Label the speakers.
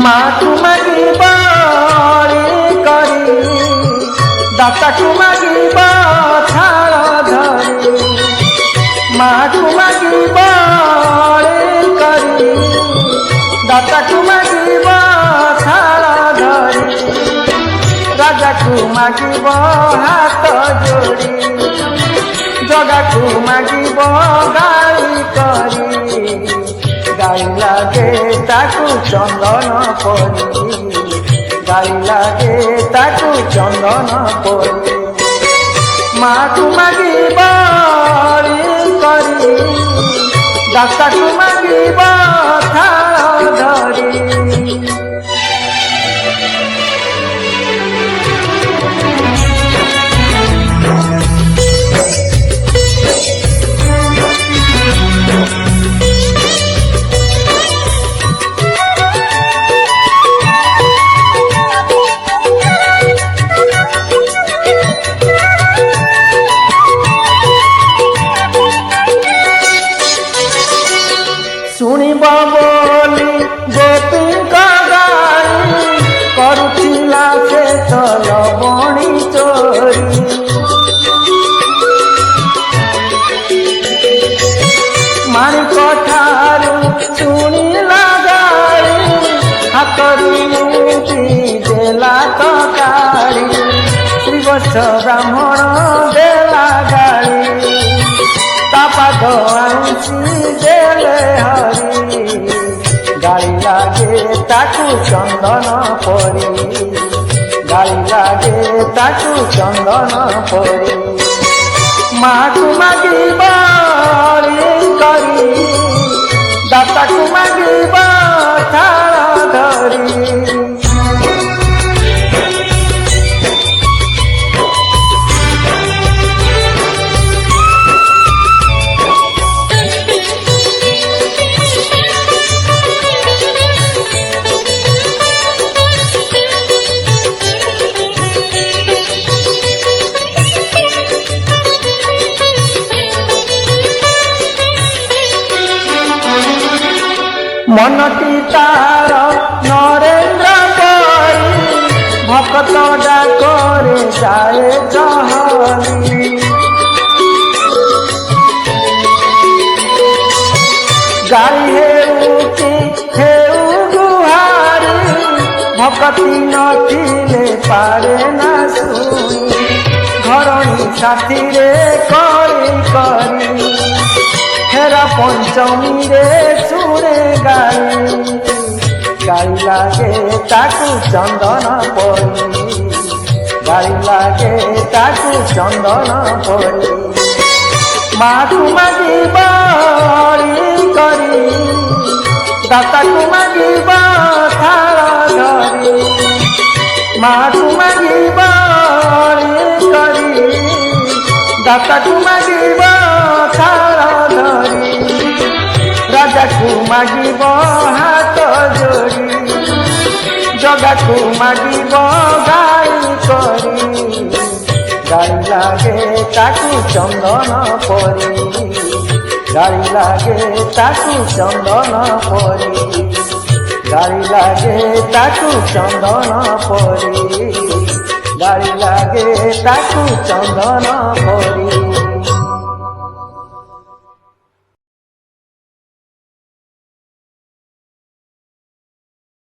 Speaker 1: ମାକୁ ମାଗିବ କରି ଦାତାକୁ ମାଗିବ ଥାଳ ଧରି ମାକୁ ମାଗିବ କରି ଦାତାକୁ ମାଗିବ ଥାଳ ଧରି ରାଜାକୁ ମାଗିବ ହାତ ଯୋଡ଼ି ଜଗାକୁ ମାଗିବ ଗାଳି କରି ଗାଳି ଲାଗେ ତାକୁ ଚନ୍ଦନ ପରି ଗାଳି ଲାଗେ ତାକୁ ଚନ୍ଦନ ପରି ମାକୁ ମାଗିବ କରି ଦାତାକୁ ମାଗିବ ଥାଳ ଧରି শুনিব বলি গোপীଙ୍କ ଗାଳି କରୁଥିଲା ସେ ତ ଲବଣୀ ଚୋରି ମାଣିକ ଠାରୁ ଶୁଣିଲା ଗାଳି ହାତରୁ ମୁଠି ଦେଲା ତକାଳି ଶ୍ରୀବତ୍ସ ବ୍ରାହ୍ମଣ ଦେଲା ଗାଳି ତା ପାଦ ଆଉଁସି ଦେଲେ ହରି ଗାଳି ଲାଗେ ତାକୁ ଚନ୍ଦନ ପରି ଗାଳି ଲାଗେ ତାକୁ ଚନ୍ଦନ ପରି ମାକୁ ମାଗିବ କରି ଦାତାକୁ ମାଗିବ ଥାଳ ଧରି মনটি তার নরেন্দ্র পরি ভকত ডাকরে যায় জহরি গাই হেউকি হেউ গুহারি ভকতি নথিলে পারে না শুনি ঘরণী সাথীরে করি করি হেরা পঞ্চমীরে শুনে গাই গাই লাগে তাকু চন্দন পরি গাই লাগে তাকু চন্দন পরি মাকু মাগিব କରି দাতাকু মাগিব ଥାଳ ଧରି ମାକୁ ମାଗିବ କରି ଦାତାକୁ ମାଗିବ ଥାଳ ଧରି রাজাকু মাগিব হাত যোড়ি জগাকু মাগিব গাই করি গাই লাগে তাকু চন্দন পরি গাই লাগে তাকু চন্দন পরি গাই লাগে তাকু চন্দন পরি গাই লাগে তাকু চন্দন পরি।